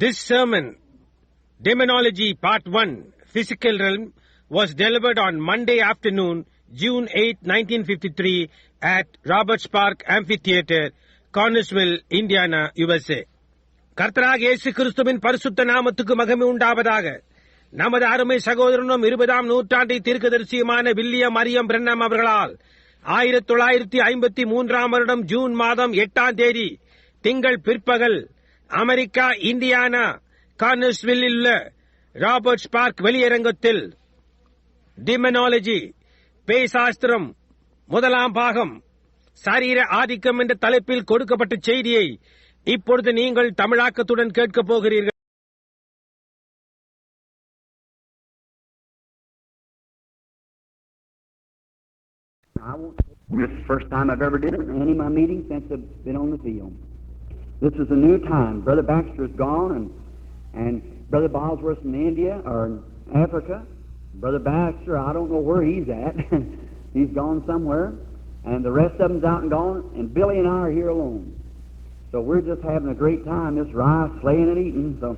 This sermon, Demonology Part 1, Physical Realm, was delivered on Monday afternoon, June 8, 1953 at Roberts Park Amphitheater, Connersville, Indiana, USA. கர்த்தராகிய இயேசு கிறிஸ்துவின் பரிசுத்த நாமத்துக்கு மகிமை உண்டாவதாக. நமது அருமை சகோதரனும் 20ஆம் நூற்றாண்டை தீர்க்கதரிசியுமான வில்லியம் மரியம் பிரென்னம் அவர்களால் 1953ஆம் வருடம் ஜூன் மாதம் 8ஆம் தேதி திங்கள் பிற்பகல் அமெரிக்கா இந்தியானா கார்னர்ஸ்வில்லில் உள்ள ராபர்ட்ஸ் பார்க் வெளியரங்கத்தில் டிமெனாலஜி பேய்சாஸ்திரம் முதலாம் பாகம் சரீர ஆதிக்கம் என்ற தலைப்பில் கொடுக்கப்பட்ட செய்தியை இப்பொழுது நீங்கள் தமிழாக்கத்துடன் கேட்கப் போகிறீர்கள். This is the first time I've ever did any of my meetings since I've been on the field. This is a new time. Brother Baxter is gone, and Brother Bosworth in India or in Africa. Brother Baxter, I don't know where he's at. He's gone somewhere, and the rest of them's out and gone, and Billy and I are here alone. So we're just having a great time, this rice, slaying and eating. So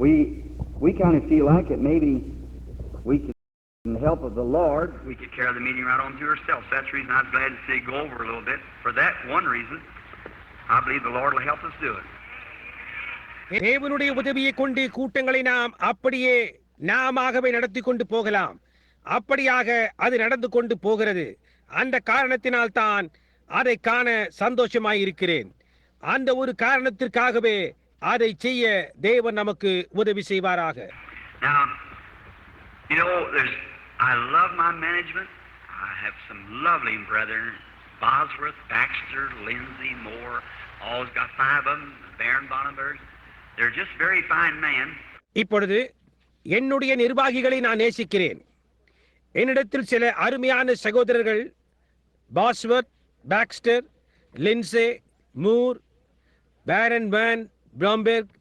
we kind of feel like it. Maybe we could, with the help of the Lord, we could carry the meeting right on to ourselves. That's the reason I was glad to see go over a little bit. For that one reason, I believe the Lord will help us do it. தேவனுடைய உதவியை கொண்டு கூட்டங்களை நாம் அப்படியே நாமாகவே நடத்தி கொண்டு போகலாம். அப்படியாக அது நடந்து கொண்டு போகிறது. அந்த காரணத்தினால் தான் அதை காண சந்தோஷமாயிருக்கிறேன். அந்த ஒரு காரணத்திற்காகவே அதை செய்ய தேவன் நமக்கு உதவி செய்வாராக. Now, you know, I love my management. I have some lovely brethren, Bosworth, Baxter, Lindsay, Moore, all's got 5 of them, Baron Bonneberg. They're just very fine men. இப்பொழுது என்னுடைய நிர்வாகிகளை நான் நேசிக்கிறேன். என்னிடத்தில் சில அருமையான சகோதரர்கள் பாஸ்வர்த், பாக்ஸ்டர், லின்சே, மூர், பேரன் வேன் பிராம்பெர்க்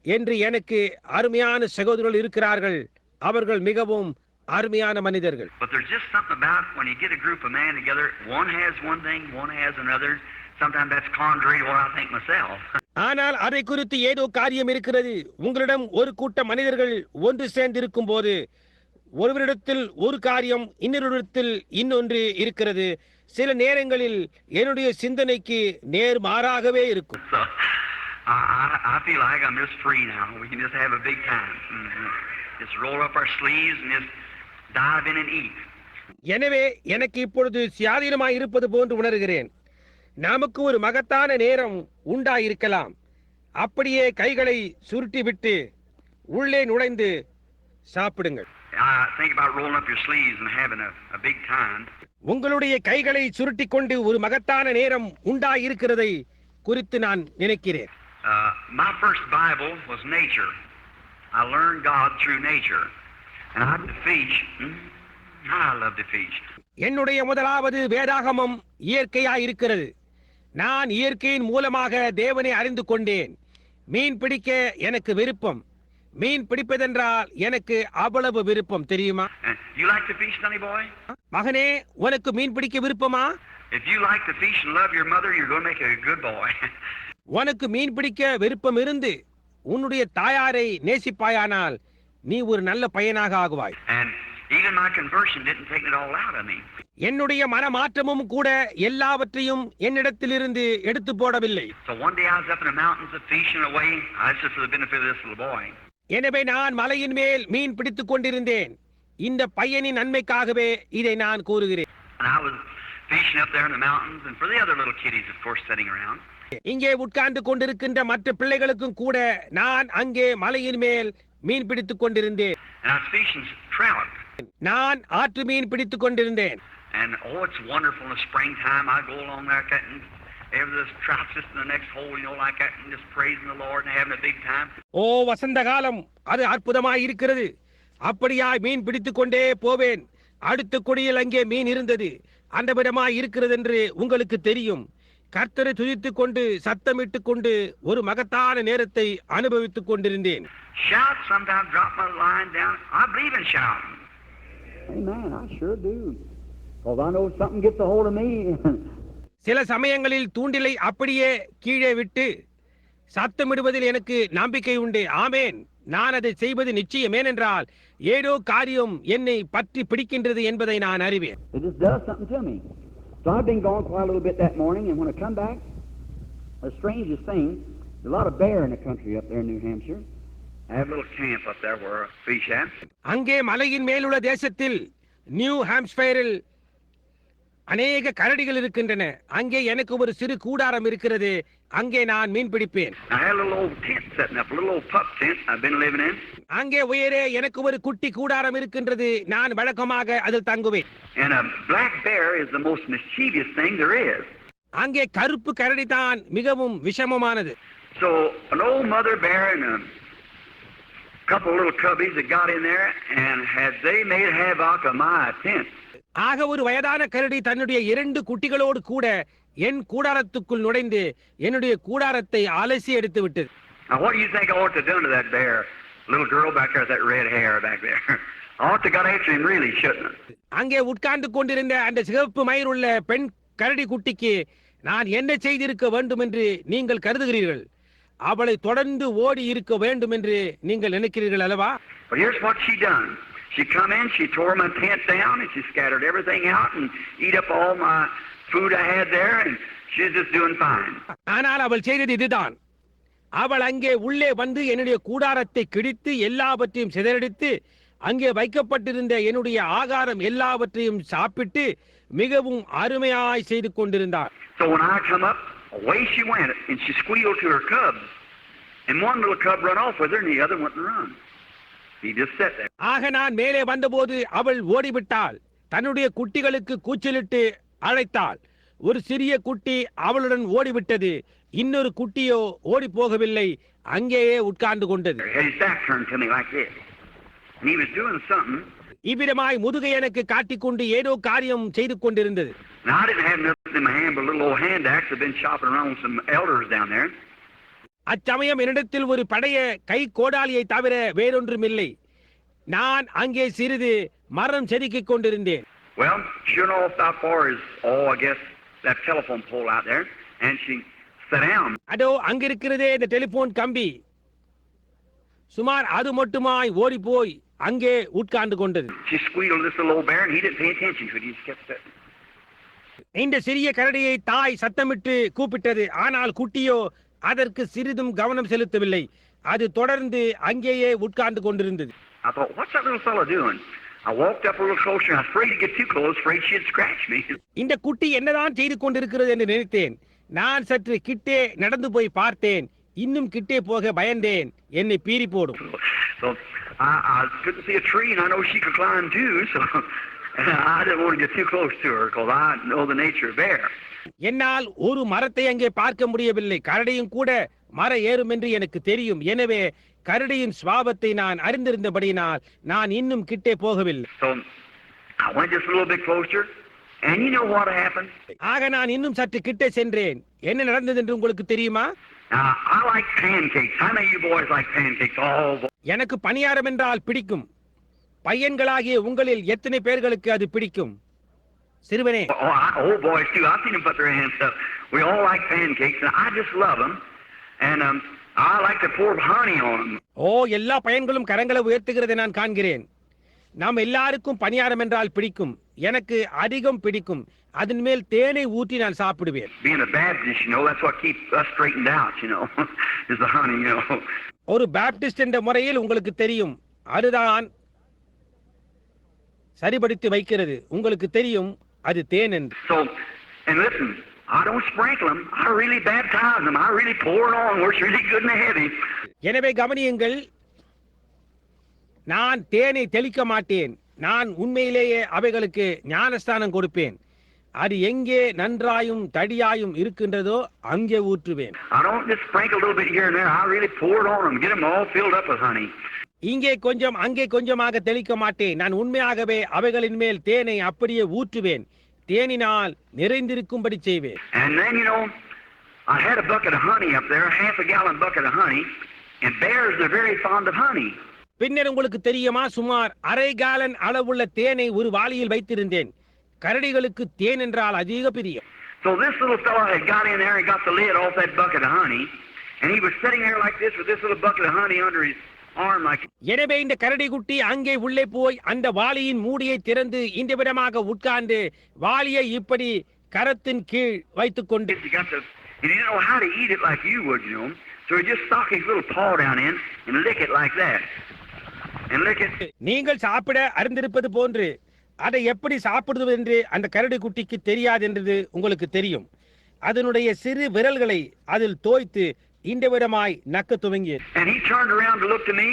என்று எனக்கு அருமையான சகோதரர்கள் இருக்கிறார்கள். அவர்கள் மிகவும் அருமையான மனிதர்கள். But there's just something about when you get a group of men together, one has one thing, one has another. Sometimes that's contrary to what I think myself. ஆனால் அதை குறித்து ஏதோ காரியம் இருக்கிறது. உங்களிடம் ஒரு கூட்ட மனிதர்கள் ஒன்று சேர்ந்திருக்கும் போது ஒருவரிடத்தில் ஒரு காரியம் இன்னொருடத்தில் இன்னொன்று இருக்கிறது. சில நேரங்களில் என்னுடைய சிந்தனைக்கு நேர்மாறாகவே இருக்கும். So I feel like I'm just free now. We can just have a big time. Just roll up our sleeves and just dive in and eat. எனவே எனக்கு இப்பொழுது சுயாதீனமாய் இருப்பது போன்று உணர்கிறேன். நமக்கு ஒரு மகத்தான நேரம் உண்டாயிருக்கலாம். அப்படியே கைகளை சுருட்டிவிட்டு உள்ளே நுழைந்து சாப்பிடுங்கள். Think about rolling up your sleeves and having a big time. உங்களுடைய கைகளை சுருட்டிக் கொண்டு ஒரு மகத்தான நேரம் உண்டாயிருக்கிறதை குறித்து நான் நினைக்கிறேன். My first Bible was nature. I learned God through nature. And I love to fish. I love to fish. என்னுடைய முதலாவது வேதாகமம் இயற்கையாயிருக்கிறது. நான் இயற்கையின் மூலமாக தேவனை அறிந்து கொண்டேன். மீன் பிடிக்க எனக்கு விருப்பம். மீன் பிடிப்பதென்றால் எனக்கு அவ்வளவு விருப்பம் தெரியுமா? You like to fish, sonny boy? மகனே, உனக்கு மீன் பிடிக்க விருப்பமா? If you like to fish and love your mother, you're going to make a good boy. உனக்கு மீன் பிடிக்க விருப்பம் இருந்து உன்னுடைய தாயாரை நேசிப்பாயானால் நீ ஒரு நல்ல பையனாக ஆகுவாய். And even my conversion didn't take it all out of me. என்னுடைய மனமாற்றமும் கூட எல்லாவற்றையும் என்னிடத்திலிருந்து எடுத்து போடவில்லை. So one day I was up in the mountains of fishing away. I just for the benefit of this little boy. எனவே நான் மலையின் மேல் மீன் பிடித்துக் கொண்டிருந்தேன். இந்த பையனின் நன்மைக்காகவே இதை நான் கூறுகிறேன். And I was fishing up there in the mountains and for the other little kiddies of course sitting around. இங்கே உட்கார்ந்து கொண்டிருக்கின்ற மற்ற பிள்ளைகளுக்கும் கூட நான் அங்கே மலையின் மேல் மீன் பிடித்துக் கொண்டிருந்தேன். And I was fishing trout. நான் ஆற்று மீன் பிடித்துக் கொண்டிருந்தேன். And oh, it's wonderful in the springtime. I go along there cutting every this trout just in the next hole, you know, like that, and just praising the Lord and having a big time. ஓ வசந்த காலம், அது அற்புதமாய் இருக்கிறது. அப்படியாய் மீன் பிடித்துக் கொண்டே போவேன். அடுத்த கொடியில் அங்கே மீன் இருந்தது. அந்த விடமாய் இருக்கிறது என்று உங்களுக்கு தெரியும். கர்த்தரை துதித்துக் கொண்டு சத்தமிட்டுக் கொண்டு ஒரு மகத்தான நேரத்தை அனுபவித்துக் கொண்டிருந்தேன். Shout, sometimes drop my line down. I believe in shouting. Amen, I sure do. Because I know something gets a hold of me. சில சமயங்களில் தூண்டிலை அப்படியே கீழே விட்டு சத்தமிடுவதில் எனக்கு நம்பிக்கை உண்டு. ஆமேன். நான் அதை செய்வது நிச்சயம். ஏனென்றால் ஏதோ காரியம் என்னை பற்றி பிடிக்கின்றது என்பதை நான் அறிவேன். It just does something to me. So I've been gone quite a little bit that morning, and when I come back, the strangest thing, there's a lot of bear in the country up there in New Hampshire. I have a little camp up there where I fish at. அங்கே மலையின் மேலுள்ள தேசத்தில் new ஹாம்ஸ்பயரில் அநேக கரடிகள் இருக்கின்றன. அங்கே எனக்கு ஒரு சிறு கூடாரம் இருக்கிறது. அங்கே நான் மீன் பிடிப்பேன். I had a little old tent setting up, a little old pup tent I've been living in. அங்கே உயரே எனக்கு ஒரு குட்டி கூடாரம் இருக்கின்றது. நான் வழக்கமாக அதில் தங்குவேன். And a black bear is the most mischievous thing there is. அங்கே கருப்பு கரடி தான் மிகவும் விஷமமானது. So an old mother bear and a couple of little cubbies that got in there and had they made havoc of my tent. ஆக ஒரு வயதான கரடி தன்னுடைய 2 குட்டிகளோடு கூட என் கூடாரத்துக்குள் நுழைந்து என்னுடைய கூடாரத்தை அலசி எடுத்து விட்டது. Now what do you think I ought to have done to that bear? Little girl back there with that red hair back there. I ought to got after him really, shouldn't I? அங்கே உட்கார்ந்து கொண்டிருந்த அந்த சிவப்பு மயிர் உள்ள பெண் கரடி குட்டிக்கு நான் என்ன செய்திருக்க வேண்டும் என்று நீங்கள் கருதுகிறீர்கள்? அவளை தொடர்ந்து ஓடி இருக்க வேண்டும் என்று நீங்கள் நினைக்கிறீர்கள் அல்லவா? But here's what she done. She come in, she tore my tent down, and she scattered everything out and eat up all my food I had there, and she's just doing fine. ஆனால் அவள் செய்தது இதுதான். அவள் அங்கே உள்ளே வந்து என்னுடைய கூடாரத்தை கிழித்து எல்லாவற்றையும் சிதறடித்து அங்கே வைக்கப்பட்டிருந்த என்னுடைய ஆகாரம் எல்லாவற்றையும் சாப்பிட்டு மிகவும் அருமையாய் செய்து கொண்டிருந்தார். So when I come up, away she went, and she squealed to her cubs, and one little cub run off with her, and the other went and run. He just sat there. ஆக நான் மேலே வந்தபோது அவள் ஓடிவிட்டாள். தன்னுடைய குட்டிகளுக்கு கூச்சலிட்டு அழைத்தாள். ஒரு சிறிய குட்டி அவளுடன் ஓடிவிட்டது. இன்னொரு குட்டியோ ஓடி போகவில்லை, அங்கேயே உட்கார்ந்து கொண்டது. His back turned to me like this. And he was doing something. இவ்விதமாய் முதுகை எனக்கு காட்டிக்கொண்டு ஏதோ காரியம் செய்து கொண்டிருந்தது. Now I didn't have nothing in my hand but a little old hand axe. I've been chopping around with some elders down there. அச்சமயம் என்னிடத்தில் ஒரு பழைய கை கோடாலியை தவிர வேறொன்றுமில்லை. நான் அங்கே சிறிது மரம் செதுக்கிக் கொண்டிருந்தேன். Well, sure enough, that far is, I guess, that telephone pole out there, and she sat down. அதோ அங்கிருக்கிறதே இந்த டெலிபோன் கம்பி. சுமார் அது மட்டுமாய் ஓடி போய் அங்கே உட்கார்ந்து கொண்டது. She squealed this little old bear, and he didn't pay attention to it. He just kept sitting. இந்த சிறிய கரடியை தாய் சத்தமிட்டு கூப்பிட்டது. ஆனால் குட்டியோ அதற்கு சிறிதும் கவனம் செலுத்தவில்லை. அது தொடர்ந்து அங்கேயே உட்கார்ந்து கொண்டிருந்தது. I thought, what's that little fellow doing? I walked up a little closer, and I was afraid to get too close, afraid she'd scratch me. இந்த குட்டி என்னதான் செய்து கொண்டிருக்கிறது என்று நினைத்தேன். நான் சற்று கிட்டே நடந்து போய் பார்த்தேன். இன்னும் கிட்டே போக பயந்தேன், என்னை பீறி போடும். So I couldn't see a tree, and I know she could climb too, so I didn't want to get too close to her, because I know the nature of bear. என்னால் ஒரு மரத்தை அங்கே பார்க்க முடியவில்லை. கரடியும் கூட மர ஏறும் என்று எனக்கு தெரியும். எனவே கரடியின் சுபாவத்தை நான் அறிந்திருந்தபடியினால் நான் இன்னும் கிட்டே போகவில்லை. So I went just a little bit closer, and you know what happened? ஆக நான் இன்னும் சற்று கிட்டே சென்றேன். என்ன நடந்தது என்று உங்களுக்கு தெரியுமா? Now, I like pancakes. How many of you boys like pancakes? Oh, எனக்கு பணியாரம் என்றால் பிடிக்கும். பையன்களாகிய உங்களில் எத்தனை பேர்களுக்கு அது பிடிக்கும்? சிறுவனே. Old boys too. I've seen them put their hands up. We all like pancakes, and I just love them. And I like to pour honey on them. எல்லா பையன்களும் கரங்களை உயர்த்துகிறதை நான் காண்கிறேன். நாம் எல்லாருக்கும் பணியாரம் என்றால் பிடிக்கும். எனக்கு அதிகம் பிடிக்கும். அதன் மேல் தேனை ஊற்றி நான் சாப்பிடுவேன். Being a Baptist, you know, that's what keeps us straightened out, you know, is the honey, you know. ஒரு பாப்டிஸ்ட் என்ற முறையில் உங்களுக்கு தெரியும், அதுதான் சரிபடுத்தி வைக்கிறது. உங்களுக்கு தெரியும் அது தேன் என்று. So, and listen, I don't sprinkle them. I really baptize them. I really pour it on where it's really good and heavy. எனவே கவனியுங்கள், நான் தேனை தெளிக்க மாட்டேன். நான் உண்மையிலேயே அவைகளுக்கு ஞானஸ்தானம் கொடுப்பேன். அது எங்கே நன்றாயும் தடியாயும் இருக்கின்றதோ அங்கே ஊற்றுவேன். I don't just sprinkle a little bit here and there. I really pour it on them, get them all filled up with honey. இங்கே கொஞ்சம் அங்கே கொஞ்சமாக தெளிக்க மாட்டேன். நான் உண்மையாகவே அவைகளின் மேல் தேனை அப்படியே ஊற்றுவேன். தேனினால் நிறைந்திருக்கும்படி செய்வேன். And then, you know, I had a bucket of honey up there, a half a gallon bucket of honey, and bears are very fond of honey. பின்னர் உங்களுக்கு தெரியுமா, சுமார் அரை காலன் அளவுள்ள தேனை ஒரு வாளியில் வைத்திருந்தேன். கரடிகளுக்கு தேன் என்றால் அதிக பிரியம். So this little fellow had got in there and got the lid off that bucket of honey, And he was sitting there like this with this little bucket of honey under his arm like. எனவே இந்த கரடிக்குட்டி அங்கே உள்ளே போய் அந்த வாளியின் மூடியை திறந்து இந்த விதமாக உட்கார்ந்து வாளியை இப்படி கரத்தின் கீழ் வைத்துக் கொண்டு He didn't know how to eat it like you would, you know. So he just stuck his little paw down in and lick it like that. And lick it. நீங்கள் சாப்பிட அறிந்திருப்பது போன்று அதை எப்படி சாப்பிடுவது என்று அந்த கரடி குட்டிக்கு தெரியாது என்றது உங்களுக்கு தெரியும். அதனுடைய சிறு விரல்களை அதில் தோய்த்து இந்த விதமாய் நக்க துவங்கியது. And he turned around to look to me,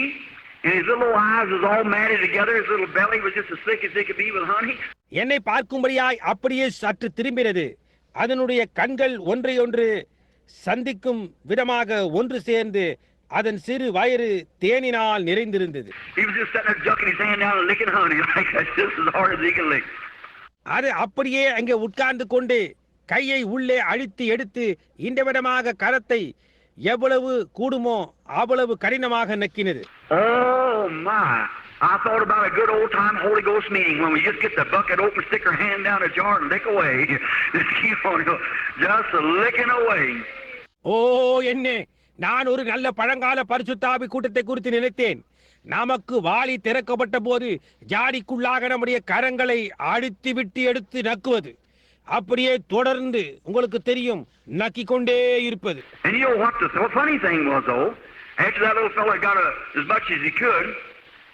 and his little eyes was all matted together. His little belly was just as thick as it could be with honey. என்னை பார்க்கும்படியாய் அப்படியே சற்று திரும்பினது. அதனுடைய கண்கள் ஒன்றையொன்று சந்திக்கும் விதமாக ஒன்று சேர்ந்து அதன் சிறு வயிறு தேனினால் நிறைந்திருந்தது. He was just sitting there ducking his hand down and licking honey like that, just as hard as he could lick. அது அப்படியே அங்கே உட்கார்ந்து கொண்டு கையை உள்ளே அழுத்தி எடுத்து இந்த விதமாக கரத்தை எவ்வளவு கூடுமோ அவ்வளவு கடினமாக நக்கினது. Oh my! I thought about a good old time Holy Ghost meeting when we just get the bucket open, stick our hand down a jar and lick away. Just keep on, just licking away. ஓ என்ன, நான் ஒரு நல்ல பழங்கால பரிசுத்தாவி கூட்டத்தை குறித்து நினைத்தேன். நமக்கு வாளி திறக்கப்பட்ட போது ஜாடிக்குள்ளாக நம்முடைய கரங்களை அழுத்தி விட்டு எடுத்து நக்குவது, அப்படியே தொடர்ந்து உங்களுக்கு தெரியும் நக்கிக் கொண்டே இருப்பது. And you know what the funny thing was though, after that little fella got as much as he could,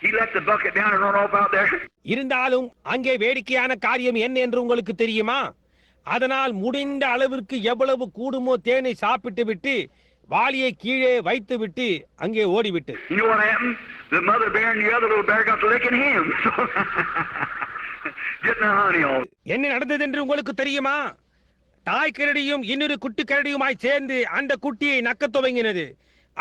he let the bucket down and run off out there. இருந்தாலும் அங்கே வேடிக்கையான காரியம் என்ன என்று உங்களுக்கு தெரியுமா? அதனால் முடிந்த அளவிற்கு எவ்வளவு கூடுமோ தேனை சாப்பிட்டு விட்டு வாளியை கீழே வைத்து விட்டு அங்கே ஓடிவிட்டு. You know what happened? The mother bear and the other little bear got to licking him. Getting the honey on. என்ன நடந்தது என்று உங்களுக்கு தெரியுமா? தாய் கரடியும் இன்னொரு குட்டி கரடியுமாய் சேர்ந்து அந்த குட்டியை நக்க துவங்கினது.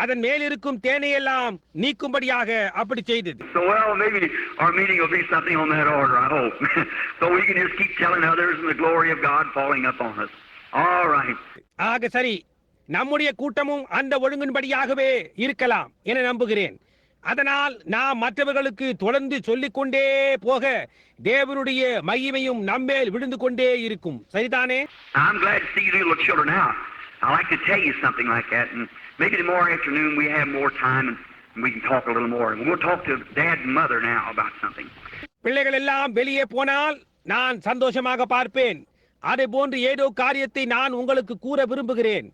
அதன் மேல் இருக்கும் தேனை எல்லாம் நீக்கும்படியாக அப்படி செய்தது. So well, maybe our meeting will be something on that order, I hope. So we can just keep telling others and the glory of God falling upon us. All right. ஆக சரி, நம்முடைய கூட்டமும் அந்த ஒழுங்கின்படியாகவே இருக்கலாம் என நம்புகிறேன். அதனால் நாம் மற்றவர்களுக்கு தொடர்ந்து சொல்லிக் கொண்டே போக தேவனுடைய மகிமையும் நம்மேல் விழுந்து கொண்டே இருக்கும். சரிதானே? I'm glad to see you little children now. I like to tell you something like that, and maybe tomorrow afternoon we have more time and we can talk a little more. We'll talk to Dad and Mother now about something. பிள்ளைகள் எல்லாம் வெளியே போனால் நான் சந்தோஷமாக பார்ப்பேன். அதே போன்று ஏதோ காரியத்தை நான் உங்களுக்கு கூற விரும்புகிறேன்.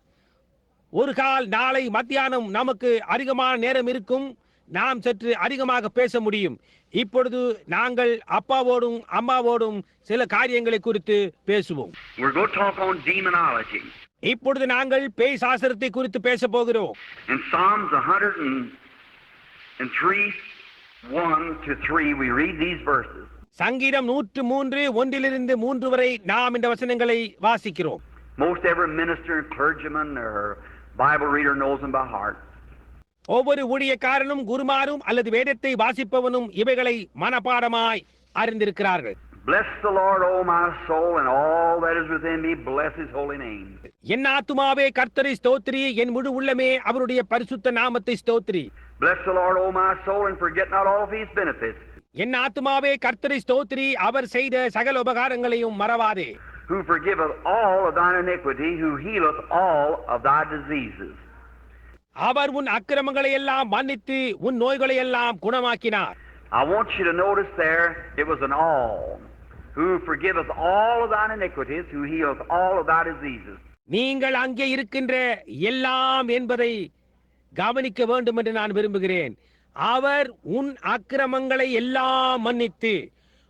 ஒரு கால் நாளை மத்தியானம் நமக்கு அதிகமான நேரம் இருக்கும். நாம் சற்று அதிகமாக பேச முடியும். இப்பொழுது நாங்கள் அப்பாவோடும் அம்மாவோடும் சில காரியங்களை குறித்து பேசுவோம். We're going to talk on demonology. இப்பொழுது நாங்கள் பேய் சாஸ்திரத்தை குறித்து பேச போகிறோம். In Psalms 103:1-3 we read these verses. சங்கீதம் 103 1 3 வரை நாம் இந்த வசனங்களை வாசிக்கிறோம். Most every minister and clergyman or Bible reader knows them by heart. ஒவ்வொரு ஊழியக்காரனும் குருமாரும் அல்லது வேதத்தை வாசிப்பவனும் இவைகளை மனப்பாடமாய் அறிந்திருக்கிறார்கள். Bless the Lord, O my soul, and all that is within me, bless his holy name. என் ஆத்துமாவே கர்த்தரை ஸ்தோத்திரி, என் முழு உள்ளமே அவருடைய பரிசுத்த நாமத்தை ஸ்தோத்திரி. Bless the Lord, O my soul, and forget not all of his benefits. என் ஆத்துமாவே கர்த்தரை ஸ்தோத்திரி, அவர் செய்த சகல உபகாரங்களையும் மறவாதே. Who forgiveth all of thine iniquity, who healeth all of thy diseases. அவர் உன் அக்கிரமங்களை எல்லாம் மன்னித்து உன் நோய்களை எல்லாம் குணமாக்கினார். I want you to notice there, it was an all. Who forgiveth all of thine iniquities, who healeth all of thy diseases. நீங்கள் அங்கே இருக்கின்ற எல்லாம் என்பதை கவனிக்க வேண்டும் என்று நான் விரும்புகிறேன். அவர் உன் அக்கிரமங்களை எல்லாம் மன்னித்து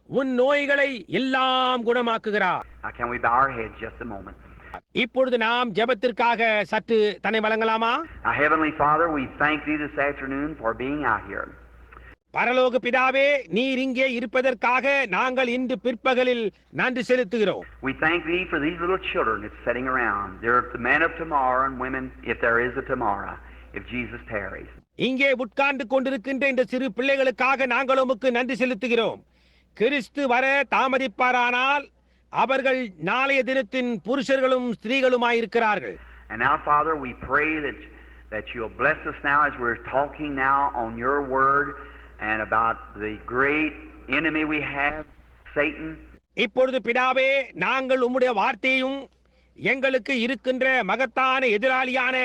உன் நோய்களை எல்லாம் குணமாக்குகிறார். Now can we bow our heads just a moment? இப்பொழுது நாம் ஜெபத்திற்காக சற்று தன்னை வழங்கலாமா? Our Heavenly Father, we thank thee this afternoon for being out here. பரலோக பிதாவே, நீர் இங்கே இருப்பதற்காக நாங்கள் இன்று பிற்பகலில் நன்றி செலுத்துகிறோம். We thank thee for these little children that's sitting around. They're the men of tomorrow and women, if there is a tomorrow, if Jesus tarries. இங்கே உட்கார்ந்து கொண்டிருக்கின்ற இந்த சிறு பிள்ளைகளுக்காக நாங்கள் உமக்கு நன்றி செலுத்துகிறோம். கிறிஸ்து வர தாமதிப்பாரானால் அவர்கள் நாளைய தினத்தின் புருஷர்களும் ஸ்திரீகளுமாயிருக்கிறார்கள். And now, Father, we pray that you'll bless us now as we're talking now on your word and about the great enemy we have, Satan. இப்பொழுது பிதாவே, நாங்கள் உம்முடைய வார்த்தையும் எங்களுக்கு இருக்கின்ற மகத்தான எதிராளியான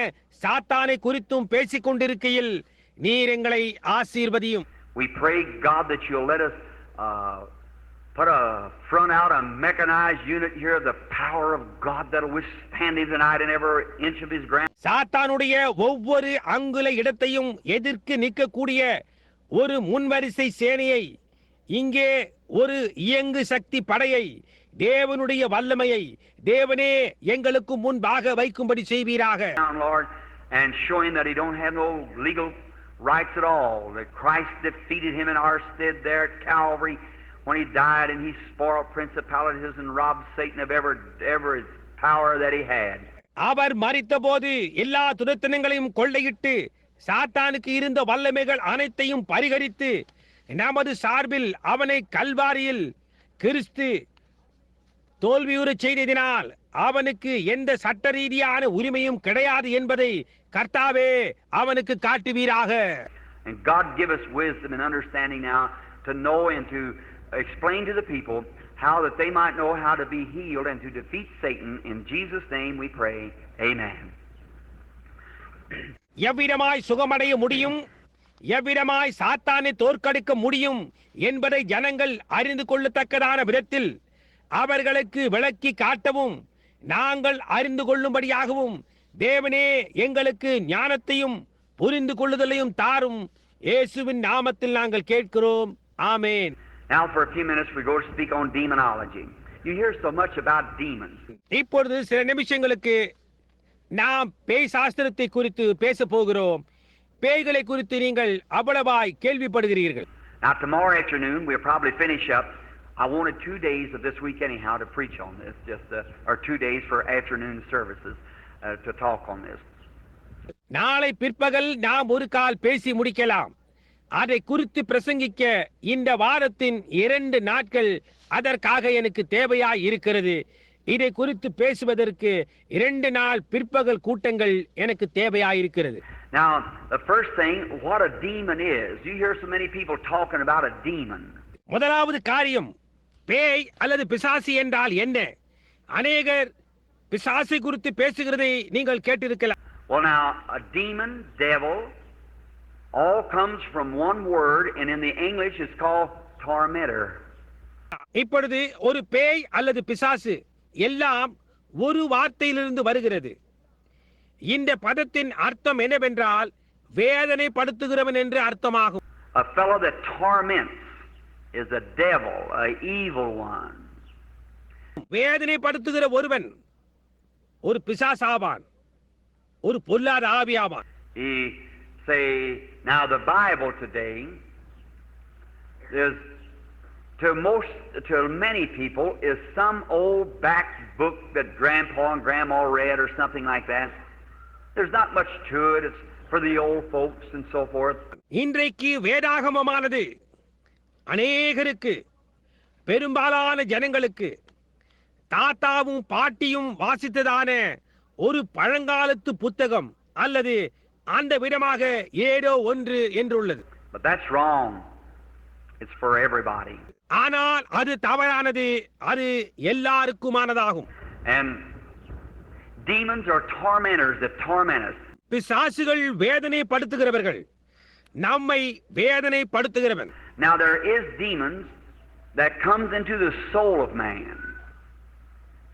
சாத்தானை குறித்தும் பேசிக் கொண்டிருக்கையில் நீர் எங்களை ஆசீர்வதியும். We pray, God, that you'll let us put a front out, a mechanized unit here of the power of God that'll withstand him tonight in every inch of his ground. சாத்தானுடைய ஒவ்வொரு அங்குல இடத்தையும் எதிர்த்து நிற்கக்கூடிய ஒரு முன்வரிசை சேனையை, இங்கே ஒரு இயங்கு சக்தி படையை, தேவனுடைய வல்லமையை தேவனே எங்களுக்கு முன்பாக வைக்கும்படி செய்வீராக. Lord, and show him that he don't have no legal rights at all, that Christ defeated him in our stead there at Calvary when he died, and he spoiled principalities and robbed Satan of every power that he had. அவர் மரித்தபோது எல்லா துரைத்தனங்களையும் கொள்ளையிட்டு சாத்தானுக்கு இருந்த வல்லமைகள் அனைத்தையும் பரிகரித்து நமது சார்பில் அவனை கல்வாரியில் கிறிஸ்து தோல்வியுறச் செய்ததினால் அவனுக்கு எந்த சட்ட ரீதியான உரிமையும் கிடையாது என்பதை கர்த்தாவே அவனுக்கு காட்டுவீராக. And God give us wisdom and understanding now to know and to explain to the people how that they might know how to be healed and to defeat Satan. In Jesus' name we pray. Amen. எவ்விதமாய் சுகமடைய முடியும், எவ்விதமாய் சாத்தானை தோற்கடிக்க முடியும் என்பதை ஜனங்கள் அறிந்து கொள்ளத்தக்கதான விதத்தில் அவர்களுக்கு விளக்கி காட்டவும் நாங்கள் அறிந்து கொள்ளும்படியாகவும் தேவனே எங்களுக்கு ஞானத்தையும் புரிந்து கொள்ளுதலையும் தாரும். இயேசுவின் நாமத்தில் நாங்கள் கேட்கிறோம். ஆமென். Now for a few minutes we go to speak on demonology. You hear so much about demons. இப்பொழுது சில நிமிஷங்களுக்கு நாம் பேய் சாஸ்திரத்தை குறித்து பேச போகிறோம். பேய்களை குறித்து நீங்கள் அவ்வளவாய் கேள்விப்படுகிறீர்கள். Now tomorrow afternoon we'll probably finish up. I wanted 2 days of this week anyhow to preach on this, or 2 days for afternoon services to talk on this. நாளை பிற்பகல் நாம் ஒரு கால் பேசி முடிக்கலாம். அதை குறித்து பிரசங்கிக்க இந்த வாரத்தின் 2 நாட்கள் அதற்காக எனக்கு தேவையாய் இருக்கிறது. இதை குறித்து பேசுவதற்கு 2 நாள் பிற்பகல் கூட்டங்கள் எனக்கு தேவையாய் இருக்கிறது. Now the first thing, what a demon is. You hear so many people talking about a demon. முதலாவது காரியம், பேய் அல்லது பிசாசு என்றால் என்ன? அநேகர் பிசாசை குறித்து பேசுகிறதை நீங்கள் கேட்டிருக்கலாம். Well now, a demon, devil, all comes from one word, and in the English it's called tormentor. இப்பொழுது ஒரு பேய் அல்லது பிசாசு எல்லாம் ஒரு வார்த்தையிலிருந்து வருகிறது. இந்த பதத்தின் அர்த்தம் என்னவென்றால் வேதனைப்படுத்துகிறவன் என்று அர்த்தமாகும். A fellow that torments is a devil, an evil one. வேதனைப்படுத்துகிற ஒருவன் ஒரு பிசாசாவான், ஒரு பொல்லாத ஆவியாவான். He say, now the Bible today is to many people is some old back book that grandpa and grandma read or something like that. There's not much to it. It's for the old folks and so forth. இன்றைக்கு வேதாகமமானது அநேகருக்கு, பெரும்பாலான ஜனங்களுக்கு தாத்தாவும் பாட்டியும் வாசித்ததான ஒரு பழங்காலத்து புத்தகம் அல்லது அந்த விதமாக ஏதோ ஒன்று என்றுள்ளது. But that's wrong. It's for everybody. ஆனால் அது தவறானது. அது எல்லாருக்குமானதாகும். And demons are tormentors that torment us. பிசாசுகள் வேதனைப்படுத்துகிறவர்கள், நம்மை வேதனைப்படுத்துகிறவன். Now there is demons that comes into the soul of man.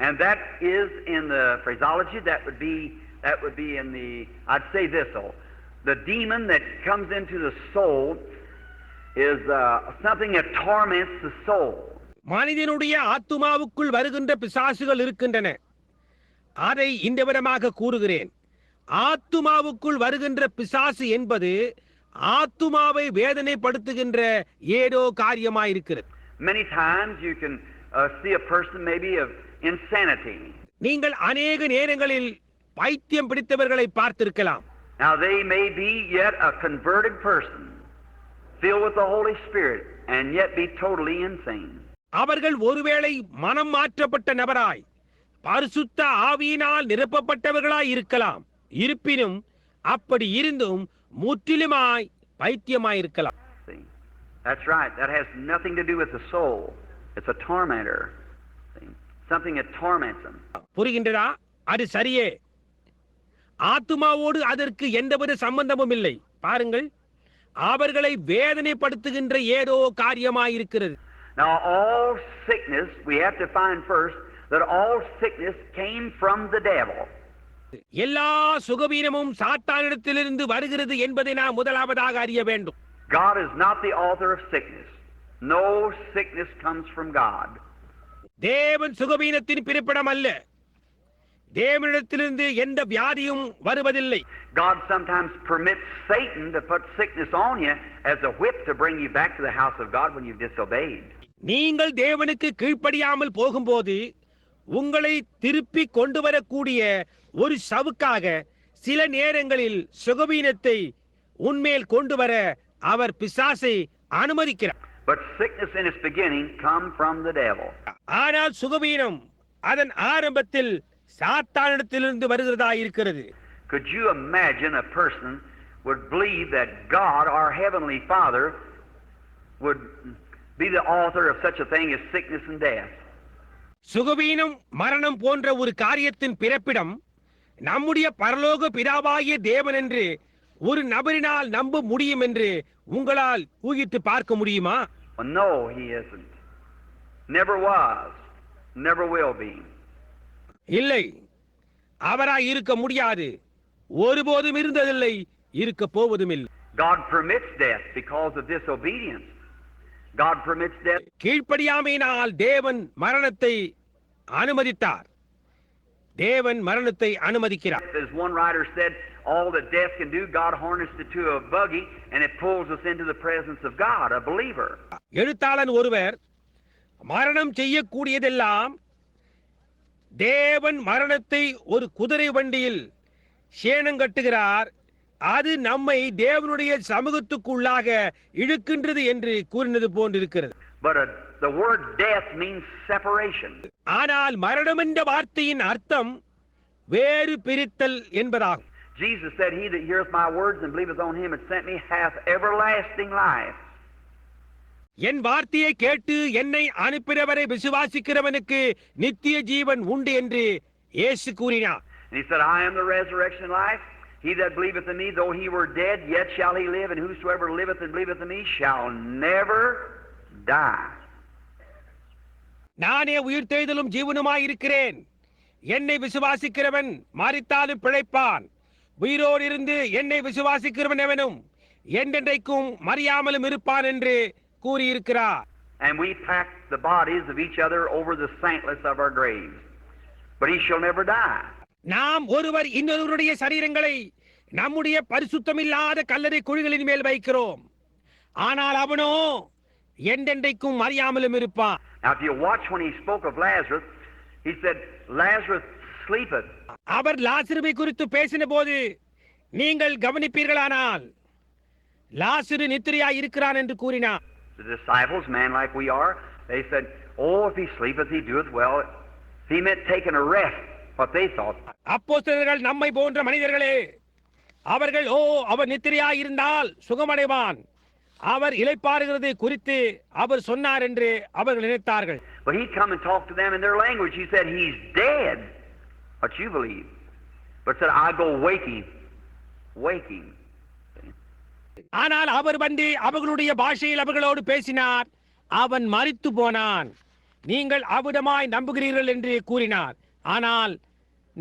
And that is in the phraseology that would be in the, I'd say this though, the demon that comes into the soul is something that torments the soul. மனிதனுடைய ஆத்துமாவுக்குள் வருகின்ற பிசாசுகள் இருக்கின்றன. அதை இந்த விதமாக கூறுகிறேன். ஆத்துமாவுக்குள் வருகின்ற பிசாசு என்பது ஆத்துமாவை வேதனைப்படுத்துகின்ற ஏதோ காரியமாயிருக்கிறது. Many times you can see a person maybe of insanity. நீங்கள் அநேக நேரங்களில் பைத்தியம் பிடித்தவர்களை பார்த்திருக்கலாம். Now they may be yet a converted person, filled with the Holy Spirit, and yet be totally insane. அவர்கள் ஒருவேளை மனம் மாற்றப்பட்ட நபராய் பரிசுத்த ஆவியினால் நிரப்பப்பட்டவர்களாய் இருக்கலாம். இருப்பினும் அப்படி இருந்தும் முற்றிலுமாய் பைத்தியமாய் இருக்கலாம். That's right. That has nothing to do with the soul. It's a tormentor. Something that torments them. புரிகின்றதா? அது சரியே. ஆத்துமாவோடு அதற்கு எந்தவித சம்பந்தமும் இல்லை. பாருங்கள், அவர்களை வேதனைப்படுத்துகின்ற ஏதோ காரியமாயிருக்கிறது. Now all sickness, we have to find first that all sickness came from the devil. எல்லா சுகவீனமும் சாத்தானிடத்திலிருந்து வருகிறது என்பதை நாம் முதலாவதாக அறிய வேண்டும். God is not the author of sickness. No sickness comes from God. தேவன் சுகவீனத்தின் பிறப்பிடம் அல்ல. தேவனிடத்திலிருந்து எந்த வியாதியும் வருவதில்லை. God sometimes permits Satan to put sickness on you as a whip to bring you back to the house of God when you've disobeyed. நீங்கள் தேவனுக்கு கீழ்ப்படியாமல் போகும்போது உங்களை திருப்பி கொண்டு வரக்கூடிய ஒரு சவுக்காக சில நேரங்களில் சுகவீனத்தை உன்மேல் கொண்டு வர அவர் பிசாசை அனுமதிக்கிறார். But sickness in its beginning come from the devil. ஆனால் சுகவீனம் அதன் ஆரம்பத்தில் சாத்தானிடத்திலிருந்து வருகிறதா இருக்கிறது. Could you imagine a person would believe that God, our heavenly Father, would be the author of such a thing as sickness and death? சுகவீனம் மரணம் போன்ற ஒரு காரியத்தின் பிறப்பிடம் நம்முடைய பரலோக பிதாவாகிய தேவன் என்று ஒரு நபரினால் நம்ப முடியும் என்று உங்களால் ஊகித்து பார்க்க முடியுமா? No, he isn't. Never was. Never will be. இல்லை, அவராய் இருக்க முடியாது. ஒருபோதும் இருந்ததில்லை, இருக்க போவதும் இல்லை. God permits death because of disobedience. God permits death. கீழ்ப்படியாமையினால் தேவன் மரணத்தை அனுமதித்தார். தேவன் மரணத்தை அனுமதிக்கிறார். As one writer said, all that death can do, God harnessed it to a buggy and it pulls us into the presence of God, a believer. எழுத்தாளன் ஒருவர் மரணம் செய்யக்கூடியதெல்லாம் தேவன் மரணத்தை ஒரு குதிரை வண்டியில் சேணம் கட்டுகிறார், அது நம்மை தேவனுடைய சமூகத்துக்குள்ளாக இழுக்கின்றது என்று கூறினது போன்றிருக்கிறது. But the word death means separation. ஆனால் மரணம் என்ற வார்த்தையின் அர்த்தம் வேறு பிரித்தல் என்பதாகும். Jesus said, he that heareth my words and believeth on him that sent me hath everlasting life. என் வார்த்தையை கேட்டு என்னை அனுப்பினவரை விசுவாசிக்கிறவனுக்கு நித்திய ஜீவன் உண்டு என்று இயேசு கூறினார். And he said, I am the resurrection and life. He that believeth in me, though he were dead, yet shall he live, and whosoever liveth and believeth in me shall never die. நானே உயிர்த்தெழுதலும் ஜீவனுமாய் இருக்கிறேன். என்னை விசுவாசிக்கிறவன் மரித்தாலும் பிழைப்பான். உயிரோடு இருந்து என்னை விசுவாசிக்கிறவன் எவனும் என்றென்றைக்கும் மறியாமலும் இருப்பான் என்று கூறியிருக்கிறார். And we pack the bodies of each other over the saintless of our graves. But he shall never die. நாம் ஒருவர் இன்னொருவருடைய சரீரங்களை நம்முடைய பரிசுத்தமில்லாத கல்லறை குழிகளின் மேல் வைக்கிறோம். ஆனால் அவனோ என்றென்றைக்கும் மறியாமலும் இருப்பான். Now if you watch when he spoke of Lazarus, he said, Lazarus sleepeth. அவர் லாசருவை குறித்து பேசின போது நீங்கள் கவனிப்பீர்களானால் லாசரு நித்திரையாய் இருக்கிறான் என்று கூறினார். The disciples, man like we are, they said, oh, if he sleepeth, he doeth well. He meant taking a rest, what they thought. அப்போஸ்தலர்கள் நம்மை போன்ற மனிதர்களே, அவர்கள் அவர் நித்திரையாய் இருந்தால் சுகமடைவான், அவர் இளைப்பாறுகிறது குறித்து அவர் சொன்னார் என்று அவர்கள் நினைத்தார்கள். But he come and talk to them in their language. He said, he's dead. What you believe. But said, I go waking. Waking. ஆனால் அவர் வந்து அவர்களுடைய பாஷையில் அவர்களோடு பேசினார். அவன் மரித்து போனான், நீங்கள் அவ்விதமாய் நம்புகிறீர்கள் என்று கூறினார். ஆனால்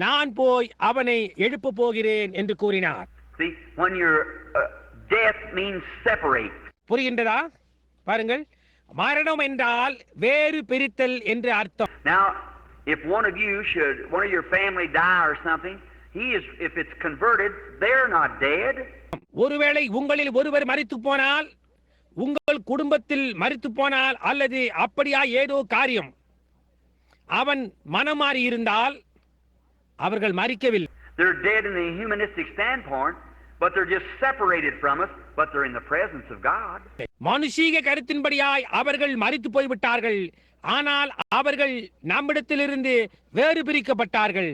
நான் போய் அவனை எழுப்ப போகிறேன் என்று கூறினார். See, when your death means separate. புரிகின்றதா? பாருங்கள், மரணம் என்றால் வேறு பிரித்தல் என்று அர்த்தம். Now, if one of you should, one of your family die or something, if it's converted, they're not dead. ஒருவேளை உங்களில் ஒருவர் மரித்து போனால், உங்கள் குடும்பத்தில் மரித்து போனால், அல்லது அப்படியா ஏதோ காரியம் அவன் மனம் மாறி இருந்தால் அவர்கள் மரிக்கவில்லை. They're dead in the humanistic standpoint, but they're just separated from us, but they're in the presence of God. மனுஷீக கருத்தின்படியாய் அவர்கள் மரித்து போய்விட்டார்கள், ஆனால் அவர்கள் நம்மிடத்திலிருந்து வேறு பிரிக்கப்பட்டார்கள்,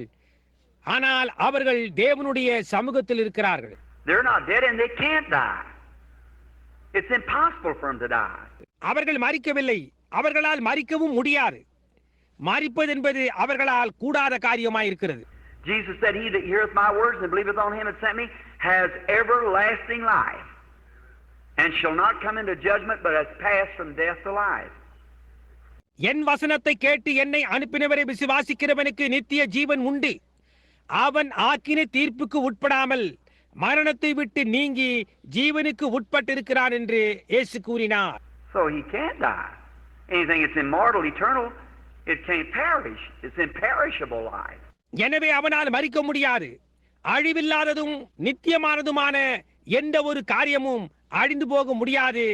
ஆனால் அவர்கள் தேவனுடைய சமூகத்தில் இருக்கிறார்கள். They're not dead and they can't die. It's impossible for them to die. அவர்கள் மரிக்கவில்லை, அவர்களால் மரிக்கவும் முடியாது. மரிப்பது என்பது அவர்களால் கூடாத காரியமாய் இருக்கிறது. Jesus said, "He that heareth my words and believeth on him that sent me has everlasting life, and shall not come into judgment, but has passed from death to life." என் வசனத்தை கேட்டு என்னை அனுப்பினவரை விசுவாசிக்கிறவனுக்கு நித்திய ஜீவன் உண்டு. அவன் ஆக்கின தீர்ப்புக்கு உட்படாமல் மரணத்தை விட்டு நீங்கி ஜீவனுக்கு உட்பட்டிருக்கிறான் என்று இயேசு கூறினார். So he can't die. Anything that's immortal, eternal, it can't perish. It's imperishable life. எனவே அவனால் மரிக்க முடியாது. அழிவில்லாததும் நித்தியமானதுமான எந்த ஒரு காரியமும் அழிந்து போக முடியாது.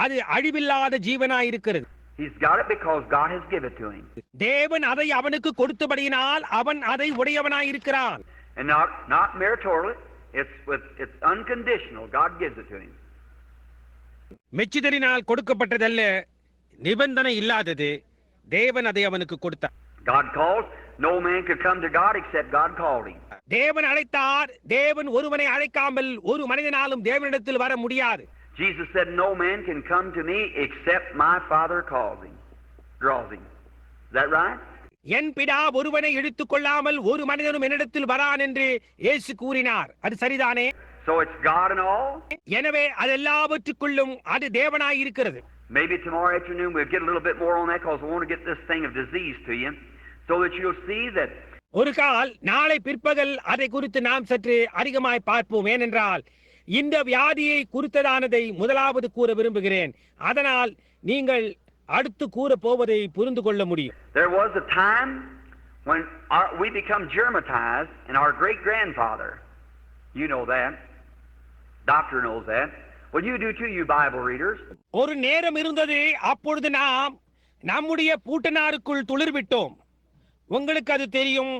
அது அழிவில்லாத ஜீவனாயிருக்கிறது. He's got it because God has given it to him. தேவன் அதை அவனுக்கு கொடுத்தபடியினால் அவன் அதை உடையவனாயிருக்கிறான். And not meritorially, it's unconditional. God gives it to him. மெச்சிதலினால் கொடுக்கப்பட்டதல்ல, நிபந்தனை இல்லாதது. தேவன் அதை அவனுக்கு கொடுத்தார். God calls. No man could come to God except God called him. தேவன் அழைத்தார். தேவன் ஒருவனை அழைக்காமல் ஒரு மனிதனாலும் தேவனிடத்தில் வர முடியாது. Jesus said, "No man can come to me except my Father calls him, draws him." Is that right? என் பிதா ஒருவனை இழுத்துக் கொள்ளாமல் ஒரு மனிதனும் என்னிடத்தில் வரான் என்று இயேசு கூறினார். அது சரிதானே? So it's God and all. எனவே அது எல்லாவற்றுக்குள்ளும் அது தேவனாய் இருக்கிறது. Maybe tomorrow afternoon we'll get a little bit more on that because I want to get this thing of disease to you so that you'll see that. ஒரு கால் நாளை பிற்பகல் அதை குறித்து நாம் சற்று அதிகமாய் பார்ப்போம். ஏனென்றால் இந்த வியாதியை குறித்ததானதை முதலாவது கூற விரும்புகிறேன். அதனால் நீங்கள் அடுத்து கூற போவதை புரிந்து கொள்ள முடியும். There was a time when we become germatized and our great grandfather, you know that, doctor knows that. Well, you do too, you Bible readers. ஒரு நேரம் இருந்தது, அப்பொழுது நாம் நம்முடைய பூட்டனாருக்குள் துளிர்விட்டோம். உங்களுக்கு அது தெரியும்,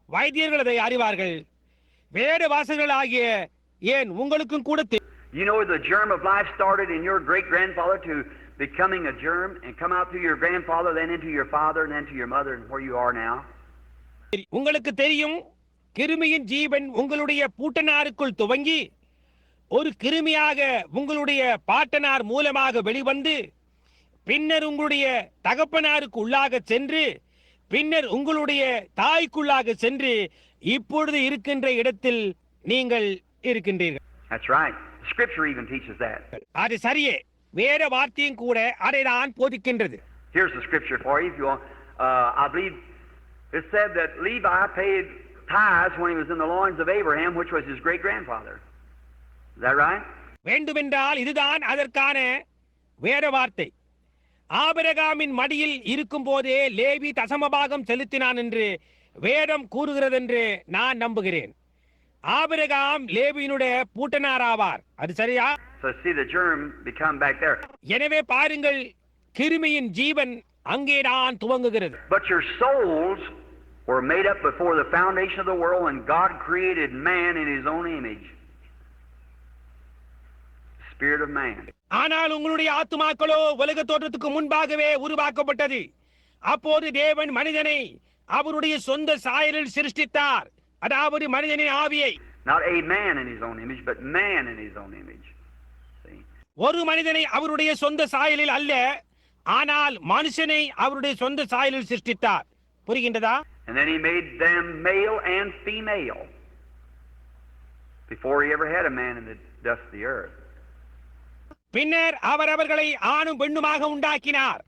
வைத்தியர்கள் அதை அறிவார்கள். வேத வாசகர்களாகிய ஏன் உங்களுக்கும் கூட தெரியும். You know the germ of life started in your great grandfather to becoming a germ and come out through your grandfather, then into your father, and then to your mother, and where you are now. உங்களுக்கு தெரியும், கிருமியின் ஜீவன் உங்களுடைய பூட்டனாருக்குள் துவங்கி ஒரு கிருமியாக உங்களுடைய பாட்டனார் மூலமாக வெளிவந்து பின்னர் உங்களுடைய தகப்பனாருக்கு உள்ளாக சென்று பின்னர் உங்களுடைய தாய்க்குள்ளாக சென்று இப்பொழுது இருக்கின்ற இடத்தில் நீங்கள் இருக்கின்றீர்கள். That's right. Scripture even teaches that. அது சரியே. வேற வார்த்தையும் கூட அதை தான் போதிக்கின்றது. Here's the scripture for you if you want. I believe it said that Levi paid tithes when he was in the loins of Abraham, which was his great grandfather. Is that right? வேண்டுமென்றால் இதுதான் அதற்கான வேற வார்த்தை. ஆபிரகாமின் மடியில் இருக்கும் போதே லேவி தசமபாகம் செலுத்தினான் என்று வேதம் கூறுகிறது என்று நான் நம்புகிறேன். ஆபிரகாம் லேவியினுடைய பூட்டனாராவார். அது சரியா? So see the germ become back there. எனவே பாருங்கள், கிருமியின் ஜீவன் அங்கேதான் துவங்குகிறது. But your souls were made up before the foundation of the world when God created man in his own image. Spirit of man. ஆனால் உங்களுடைய ஆத்துமாக்களோ உலக தோற்றத்துக்கு முன்பாகவே உருவாக்கப்பட்டது. அப்போது தேவன் மனிதனை அவருடைய சொந்த சாயலில் சிருஷ்டித்தார். அதாவது மனிதனின் ஆவியை. Not a man in his own image, but man in his own image. See? ஒரு மனிதனை அவருடைய சொந்த சாயலில் அல்ல, ஆனால் மனுஷனை அவருடைய சொந்த சாயலில் சிருஷ்டித்தார். புரிகின்றதா? And then he made them male and female before he ever had a man in the dust of the earth. பின்னர் அவர் அவர்களை ஆணும் பெண்ணுமாக உண்டாக்கினார்.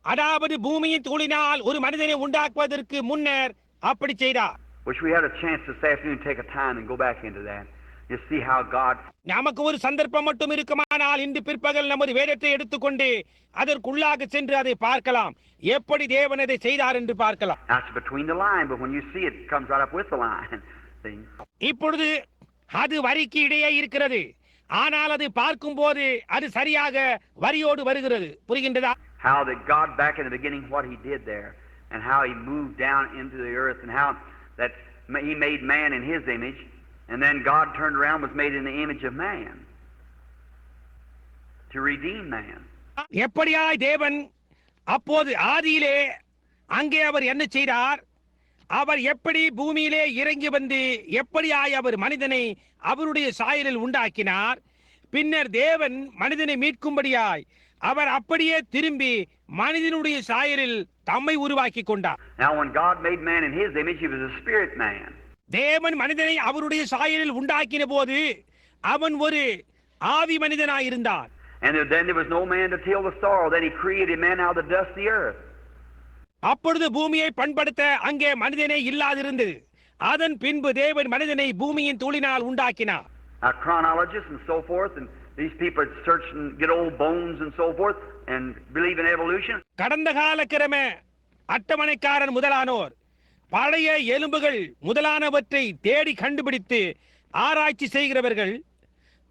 அதாவது பூமியின் தூளினால் ஒரு மனிதனை உண்டாக்குவதற்கு முன்னர் அப்படி செய்தார். Wish we had a chance this afternoon to take a time and go back into that. You see how God. நமக்கு ஒரு சந்தர்ப்பம் மட்டும் இருக்குமானால் இன்று பிற்பகல் நமது வேதத்தை எடுத்துக்கொண்டு அதற்குள்ளாக சென்று அதை பார்க்கலாம். எப்படி தேவன் அதை செய்தார் என்று பார்க்கலாம். That's between the line, but when you see it, it comes right up with the line. See? இப்பொழுது அது வரிக்கு இடையே இருக்கிறது. ஆனால் அது பார்க்கும்போது அது சரியாக வரியோடு வருகிறது. புரிகின்றதா? How that God back in the beginning what he did there and how he moved down into the earth and how that he made man in his image and then God turned around was made in the image of man to redeem man. எப்படியாய் தேவன் அப்போது ஆதியிலே அங்கே அவர் என்ன செய்தார்? அவர் எப்படி பூமியிலே இறங்கி வந்து எப்படியாய் அவர் மனிதனை அவருடைய சாயலில் உண்டாக்கினார். பின்னர் தேவன் மனிதனை மீட்கும்படியாய் அவர் அப்படியே திரும்பி மனிதனுடைய சாயலில் தம்மை உருவாக்கி கொண்டார். Now when God made man in his image, he was a spirit man. தேவன் மனிதனை அவருடைய சாயலில் உண்டாக்கின போது அவன் ஒரு ஆவி மனிதனாயிருந்தான். And then there was no man to till the soil. Then he created man out of the dust of the earth. அப்பொழுது பூமியை பண்படுத்த அங்கே மனிதனே இல்லாதிருந்தது. அதன் பின்பு தேவன் மனிதனை பூமியின் தூளினால் உண்டாக்கினார். Chronologists and so forth, and these people search and get old bones and so forth and believe in evolution. கடந்த கால கிரம அட்டவணைக்காரன் முதலானோர் பழைய எலும்புகள் முதலானவற்றை தேடி கண்டுபிடித்து ஆராய்ச்சி செய்கிறவர்கள்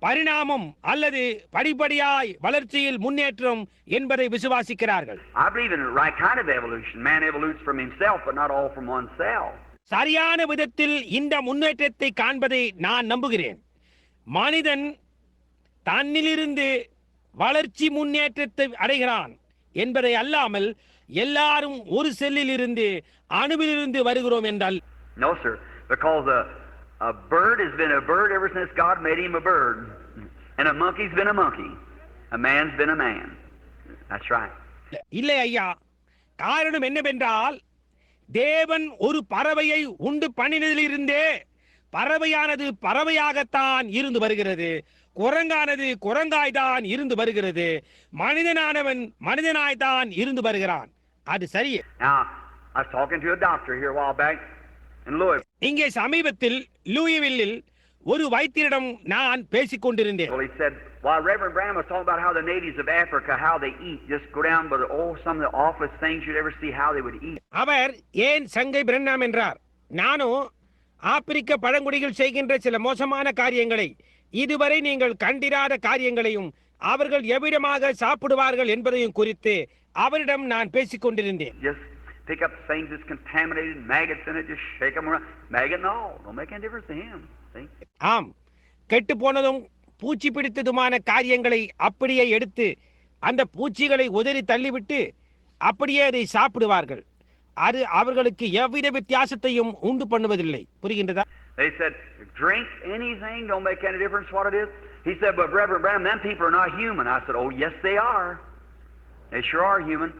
பரிணாமம் அல்லது படிப்படியாய் வளர்ச்சியில் முன்னேற்றம் என்பதை விசுவாசிக்கிறார்கள். I believe in the right kind of evolution. Man evolutes from himself, but not all from oneself. சரியான விதத்தில் இந்த முன்னேற்றத்தை காண்பதை நான் நம்புகிறேன். மனிதன் தன்னிலிருந்து வளர்ச்சி முன்னேற்றத்தை அடைகிறான் என்பதை அல்லாமல் எல்லாரும் ஒரு செல்லில் இருந்து அணுவிலிருந்து வருகிறோம் என்றால். No sir, because a bird has been a bird ever since God made him a bird, and a monkey's been a monkey, a man's been a man. That's right. இல்லை ஐயா, காரணம் என்னவென்றால் தேவன் ஒரு பறவையை உண்டு பண்ணினதிலிருந்தே பறவையானது பறவையாகத்தான் இருந்து வருகிறது, குரங்கானது குரங்காய்தான் இருந்து வருகிறது, மனிதனானவன் மனிதனாய்தான் இருந்து வருகிறான். அது சரியே. Now, I was talking to a doctor here a while back in Louisville. இங்கே சமீபத்தில் லூயிவில்லில் ஒரு வைத்தியரிடம் நான் பேசிக் கொண்டிருந்தேன். Well, he said, while Reverend Branham was talking about how the natives of Africa, how they eat, just go down by some of the awfulest things you'd ever see, how they would eat. அவர் ஏன் சங்கை பிரண்ணாம் என்றார். நானும் ஆப்பிரிக்க பழங்குடிகள் செய்கின்ற சில மோசமான காரியங்களை, இதுவரை நீங்கள் கண்டிராத காரியங்களையும் அவர்கள் எவ்விதமாக சாப்பிடுவார்கள் என்பதையும் குறித்து அவரிடம் நான் பேசிக் கொண்டிருந்தேன். Just pick up things that's contaminated, maggots in it, just shake them around. Maggot and all, don't make any difference to him. See? ஆம், கெட்டு போனதும் பூச்சி பிடித்ததுமான காரியங்களை அப்படியே எடுத்து அந்த பூச்சிகளை உதறி தள்ளிவிட்டு அப்படியே அதை சாப்பிடுவார்கள். அது அவர்களுக்கு எவ்வித வித்தியாசத்தையும் உண்டு பண்ணுவதில்லை. புரிகின்றதா? They said, drink anything, don't make any difference what it is. He said, but Reverend Branham, them people are not human. I said, oh, yes, they are. They sure are human.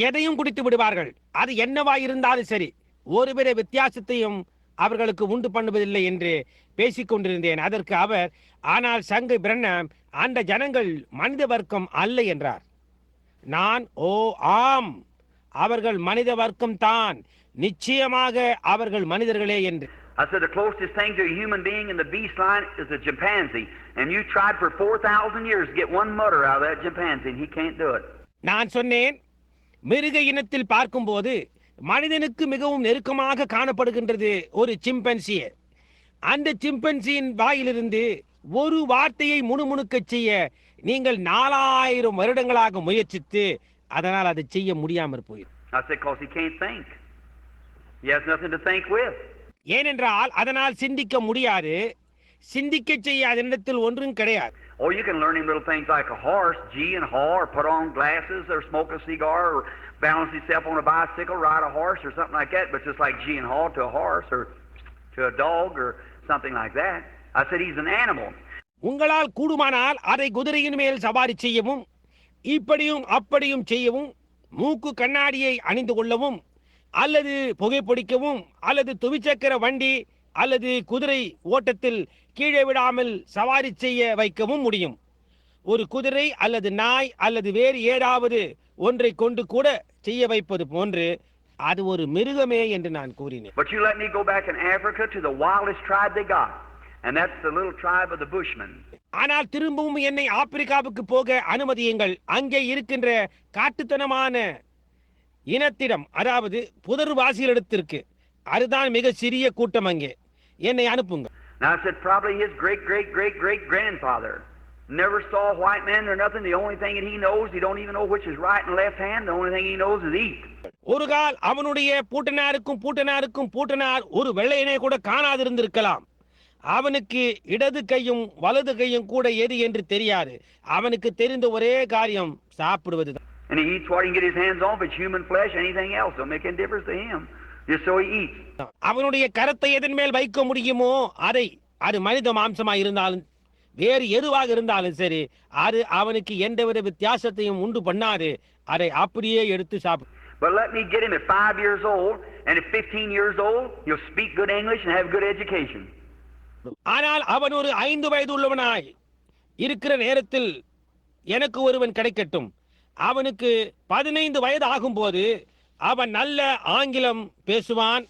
எதையும் குடித்து விடுவார்கள். அது என்னவா இருந்தாலும் சரி, ஒருவித வித்தியாசத்தையும் அவர்களுக்கு உண்டு பண்ணுவதில்லை என்று பேசிக் கொண்டிருந்தேன். அதற்கு அவர், ஆனால் சங்கை பிரண்ணாம், அந்த ஜனங்கள் மனித வர்க்கம் அல்ல என்றார். நான், ஓ ஆம், அவர்கள் மனித வர்க்கம் தான், நிச்சயமாக அவர்கள் மனிதர்களே என்று. I said the closest thing to a human being in the beast line is a chimpanzee, and you tried for 4,000 years to get one mutter out of that chimpanzee, and he can't do it. நான் சொன்னேன், மிருக இனத்தில் பார்க்கும்போது மனிதனுக்கு மிகவும் நெருக்கமாக காணப்படுகின்றது ஒரு சிம்பன்சியே. அந்த சிம்பன்சியின் வாயிலிருந்து ஒரு வார்த்தையை முணுமுணுக்கச் செய்ய நீங்கள் 4000 வருடங்களாக முயற்சித்து அதனால் அதை செய்ய முடியாமற் போயிடும். I said because he can't think. He has nothing to think with. ஏனென்றால் அதனால் சிந்திக்க முடியாது, சிந்திக்க செய்ய அதனிடத்தில் ஒன்றும் கிடையாது. Oh, you can learn him little things like a horse, gee and haw, or put on glasses, or smoke a cigar, or balance himself on a bicycle, ride a horse, or something like that. But just like gee and haw to a horse, or to a dog, or something like that. I said he's an animal. உங்களால் கூடுமானால் அதை குதிரையின் மேல் சவாரி செய்யவும், இப்படியும் அப்படியும் செய்யவும், மூக்கு கண்ணாடியை அணிந்து கொள்ளவும், அல்லது புகைப்பிடிக்கவும், அல்லது துவிச்சக்கர வண்டி அல்லது குதிரை ஓட்டத்தில் கீழே விடாமல் சவாரி செய்ய வைக்கவும் முடியும். ஒரு குதிரை அல்லது நாய் அல்லது வேறு ஏதாவது ஒன்றை கொண்டு கூட செய்ய வைப்பது போன்று அது ஒரு மிருகமே என்று நான் கூறினேன். But you let me go back in Africa to the wildest tribe they got, and that's the little tribe of the Bushmen. ஆனால் திரும்பவும் என்னை ஆப்பிரிக்காவுக்கு போக அனுமதியுங்கள். அங்கே இருக்கின்ற காட்டுத்தனமான இனத்திடம், அதாவது புதர்வாசிகளிடத்திற்கு, அதுதான் மிக சிறிய கூட்டம். அங்கே என்னை அனுப்புங்க. Now I said probably his great great great great grandfather never saw white men or nothing. The only thing that he knows, he don't even know which is right and left hand. The only thing he knows is eat. ஒரு கால் அவனுடைய பூட்டனார் ஒரு வெள்ளையனை கூட காணாதிருந்திருக்கலாம். அவனுக்கு இடது கையும் வலது கையும் கூட எது என்று தெரியாது. அவனுக்கு தெரிந்த ஒரே காரியம் சாப்பிடுவதுதான். And he eats what he can get his hands on. If it's human flesh, anything else don't make any difference to him. Just so he eats. அவனுடைய கரத்தை எதன் மேல் வைக்க முடியுமோ அதை, அது மனித மாம்சமாக இருந்தாலும் வேறு எதுவாக இருந்தாலும் சரி, அது அவனுக்கு எந்தவித வித்தியாசத்தையும் உண்டு பண்ணாது. அதை அப்படியே எடுத்து சாப்பிடும். But let me get him at 5 years old And at 15 years old, he'll speak good English and have good education. ஆனால் அவன் ஒரு 5 வயது உள்ளவனாய் இருக்கிற நேரத்தில் எனக்கு ஒருவன் கிடைக்கட்டும். அவனுக்கு 15 வயது ஆகும்போது அவன் நல்ல ஆங்கிலம் பேசுவான்,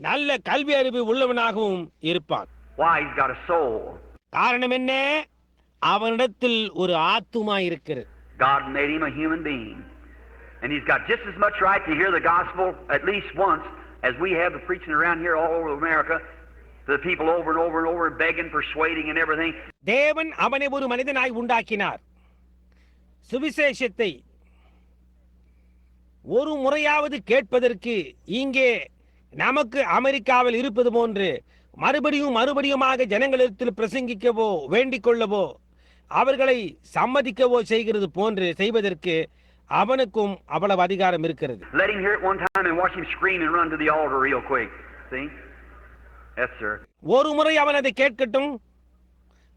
நல்ல கல்வி அறிவு உள்ளவனாகவும் இருப்பான். Why? He's got a soul. காரணம் என்ன? அவனிடத்தில் ஒரு ஆத்துமா இருக்கிறது. God made him a human being. And he's got just as much right to hear the gospel at least once as we have the preaching around here all over America to the people over and over and over begging, persuading and everything. தேவன் அவனை ஒரு மனிதனாய் உண்டாக்கினார். சுவிசேஷத்தை ஒரு முறையாவது கேட்பதற்கு இங்கே நமக்கு அமெரிக்காவில் இருப்பது போன்று மறுபடியுமாக ஜனங்களிடத்தில் பிரசங்கிக்கவோ வேண்டிக் கொள்ளவோ அவர்களை சம்மதிக்கவோ செய்கிறது போன்று செய்வதற்கு அவனுக்கும் அவ்வளவு அதிகாரம் இருக்கிறது. Let him hear it one time and watch him scream and run to the altar real quick. See? Yes, sir. ஒரு முறை அவன் அதை கேட்கட்டும்.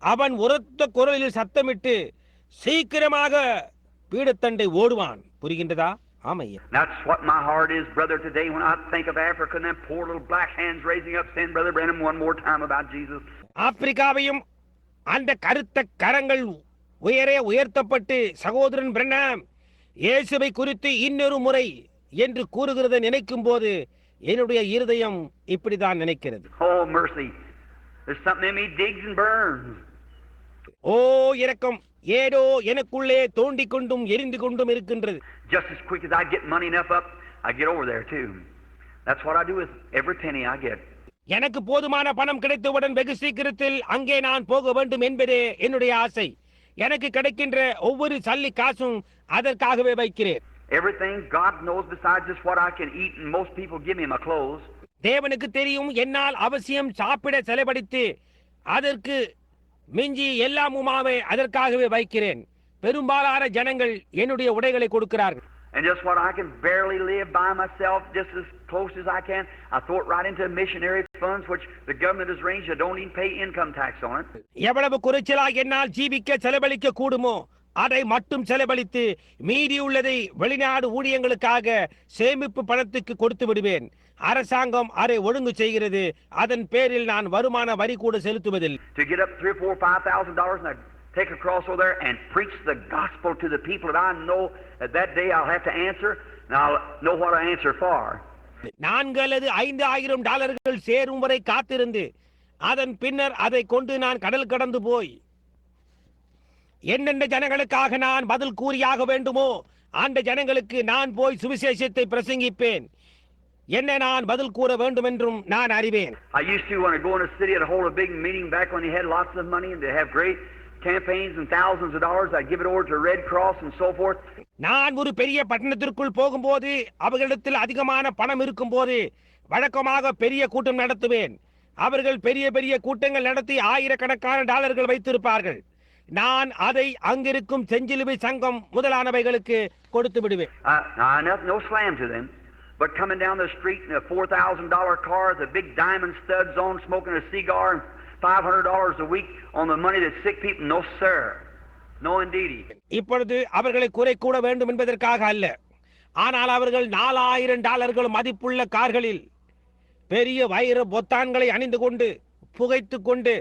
அவன் உரத்த குரலில் சத்தமிட்டு சீக்கிரமாக பீடத்தண்டை ஓடுவான். புரிகின்றதா? ஆமையா. That's what my heart is, brother, today when I think of Africa and them poor little black hands raising up saying, Brother Branham, one more time about Jesus. ஆப்பிரிக்காவையும் அந்த கருத்த கரங்கள் உயரே உயர்த்தப்பட்டு சகோதரன் பிரண்ணாம் இயேசுவை குறித்து இன்னொரு முறை என்று கூறுகிறதை நினைக்கும் போது என்னுடைய இருதயம் இப்படிதான் நினைக்கிறது. Oh mercy. There's something in me digs and burns. ஓ இரக்கம், ஏதோ எனக்குள்ளே தோண்டிக் கொண்டும் எரிந்து கொண்டும் இருக்கின்றது. Just as quick as I get money enough up, I get over there too. That's what I do with every penny I get. எனக்கு போதுமான பணம் கிடைத்தவுடன் வெகு சீக்கிரத்தில் அங்கே நான் போக வேண்டும் என்பதே என்னுடைய ஆசை. எனக்கு கிடைக்கின்ற ஒவ்வொரு சல்லி காசும் அதற்காகவே வைக்கிறேன். Everything God knows besides just what I can eat, and most people give me my clothes. தேவனுக்கு தெரியும் என்னால் அவசியம் சாப்பிட செலவழித்து அதற்கு மிஞ்சி எல்லாமுமாவே அதற்காகவே வைக்கிறேன். பெரும்பாலான ஜனங்கள் என்னுடைய உடைகளை கொடுக்கிறார்கள். And just what I can barely live by myself, just as close as I can, I throw it right into missionary funds, which the government has arranged. I don't even pay income tax on it. எவ்வளவு குறைச்சலாக என்னால் ஜீவிக்க செலவழிக்க கூடுமோ அதை மட்டும் செலவழித்து மீதி உள்ளதை வெளிநாடு ஊழியங்களுக்காக சேமிப்பு பணத்துக்கு கொடுத்து விடுவேன். அரசாங்கம் அதை ஒழுங்கு செய்கிறது. அதன் பேரில் நான் வருமான வரி கூட செலுத்துவதில்லை. To get up $3,000 or $4,000 and I take a cross over there and preach the gospel to the people that I know that day I'll have to answer, and I'll know what I answer for. 4 அல்லது 5,000 டாலர்கள் சேரும் வரை காத்திருந்து அதன் பின்னர் அதை கொண்டு நான் கடல் கடந்து போய் என்னென்ன ஜனங்களுக்காக நான் பதில் கூறியாக வேண்டுமோ அந்த ஜனங்களுக்கு நான் போய் சுவிசேஷத்தை பிரசங்கிப்பேன். என்ன நான் பதில் கூற வேண்டும் என்றும் நான் அறிவேன். I used to, when I go in a city, I'd hold a big meeting back when they had lots of money and they have great campaigns and thousands of dollars. I'd give it over to Red Cross and so forth. நான் ஒரு பெரிய பட்டணத்திற்குள் போகும்போது அவர்களிடத்தில் அதிகமான பணம் இருக்கும்போது வழக்கமாக பெரிய கூட்டம் நடத்துவேன். அவர்கள் பெரிய பெரிய கூட்டங்கள் நடத்தி ஆயிரக்கணக்கான டாலர்கள் வைத்திருப்பார்கள். நான் அதை அங்கிருக்கும் செஞ்சிலுவை சங்கம் முதலானவைகளுக்கு கொடுத்து விடுவேன். No slam to them, but coming down the street in a $4,000 car with a big diamond studs on, smoking a cigar, and $500 a week on the money that sick people, no sir, no indeedy. இப்பொழுது அவர்களை குறை கூட வேண்டும் என்பதற்காக அல்ல, ஆனால் அவர்கள் $4,000 மதிப்புள்ள கார்களில் பெரிய வைர பொத்தான்களை அணிந்து கொண்டு புகைத்துக் கொண்டு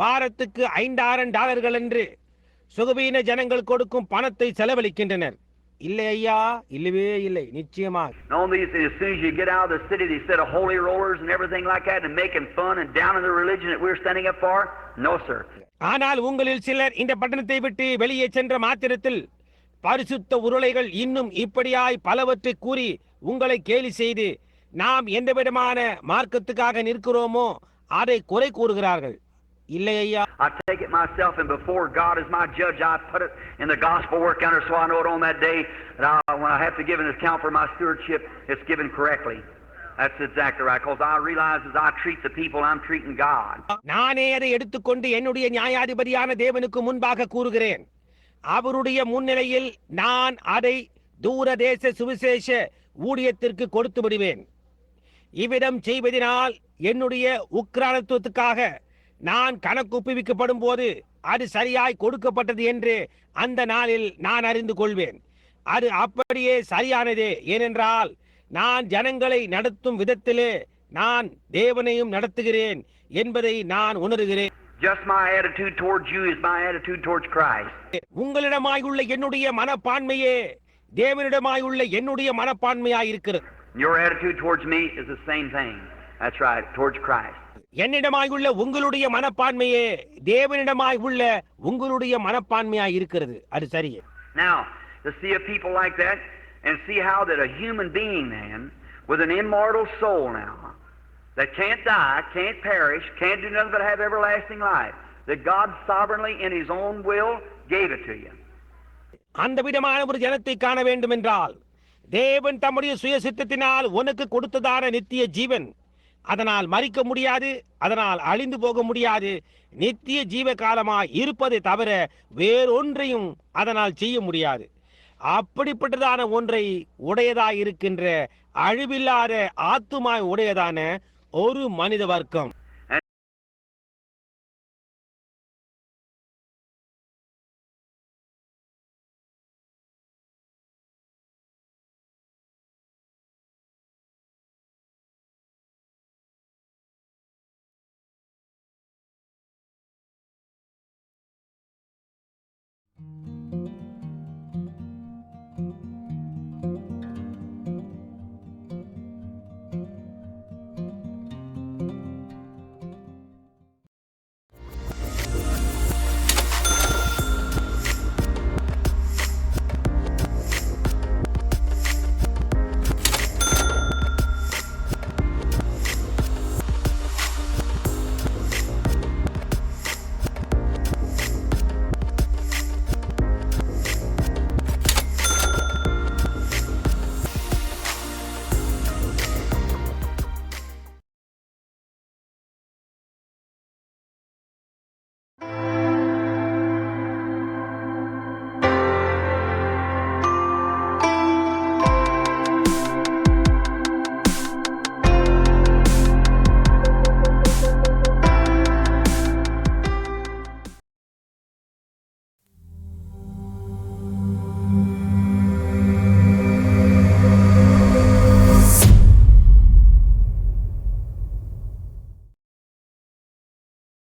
வாரத்துக்கு $5,000 என்று சுகவீன ஜனங்கள் கொடுக்கும் பணத்தை செலவழிக்கின்றனர். இல்லை ஐயா, இல்லவே இல்லை, நிச்சயமாக. As soon as you get out of the city, they set holy rollers and everything like that and making fun and down in the religion that we're standing up for. No sir. ஆனால் உங்களில் சிலர் இந்த பட்டணத்தை விட்டு வெளியே சென்ற மாத்திரத்தில் பரிசுத்த உருளைகள் இன்னும் இப்படியாய் பலவற்றை கூறி உங்களை கேலி செய்து நாம் எந்த விதமான மார்க்கத்துக்காக நிற்கிறோமோ அதை குறை கூறுகிறார்கள். இல்லை ஐயா. I take it myself, and before God is my judge, I put it in the gospel work counter so I know it on that day that when I have to give an account for my stewardship, it's given correctly. That's exactly right, because I realize as I treat the people, I'm treating God. நானே அதை எடுத்துக்கொண்டு என்னுடைய நியாயாதிபதியான தேவனுக்கு முன்பாக கூறுகிறேன். அவருடைய முன்னிலையில் நான் அதை தூரதேச சுவிசேஷ ஊழியத்திற்கு கொடுத்து விடுவேன். இவ்விதம் செய்வதனால் என்னுடைய உக்ரானத்துவத்துக்காக நான் கணக்கு ஒப்புவிக்கப்படும் போது அது சரியாய் கொடுக்கப்பட்டது என்று அந்த நாளில் நான் அறிந்து கொள்வேன். அது அப்படியே சரியானதே. ஏனென்றால் நான் ஜனங்களை நடத்தும் விதத்திலே நான் தேவனையும் நடத்துகிறேன் என்பதை நான் உணர்கிறேன். Just my attitude towards you is my attitude towards Christ. உங்களிடமாயுள்ள என்னுடைய மனப்பான்மையே தேவனிடமாயுள்ள என்னுடைய மனப்பான்மையாய் இருக்கிறது. Your attitude towards me is the same thing. That's right, towards Christ. என்னிடமாயுள்ள உங்களுடைய மனப்பான்மையே தேவனிடமாய் உள்ள உங்களுடைய மனப்பான்மையாய் இருக்கிறது. அது சரியே. Now, to see a people like that and see how that a human being then with an immortal soul now that can't die, can't perish, can't do nothing but have everlasting life, that God sovereignly in His own will gave it to you. அந்த விதமான ஒரு ஜனத்தை காண வேண்டும் என்றால் தேவன் தம்முடைய சுய சித்தத்தினால் உனக்கு கொடுத்ததான நித்திய ஜீவன், அதனால் மரிக்க முடியாது, அதனால் அழிந்து போக முடியாது, நித்திய ஜீவ காலமாய் இருப்பதை தவிர வேறொன்றையும் அதனால் செய்ய முடியாது. அப்படிப்பட்டதான ஒன்றை உடையதாய் இருக்கின்ற அழிவில்லாத ஆத்துமாய் உடையதான ஒரு மனித வர்க்கம்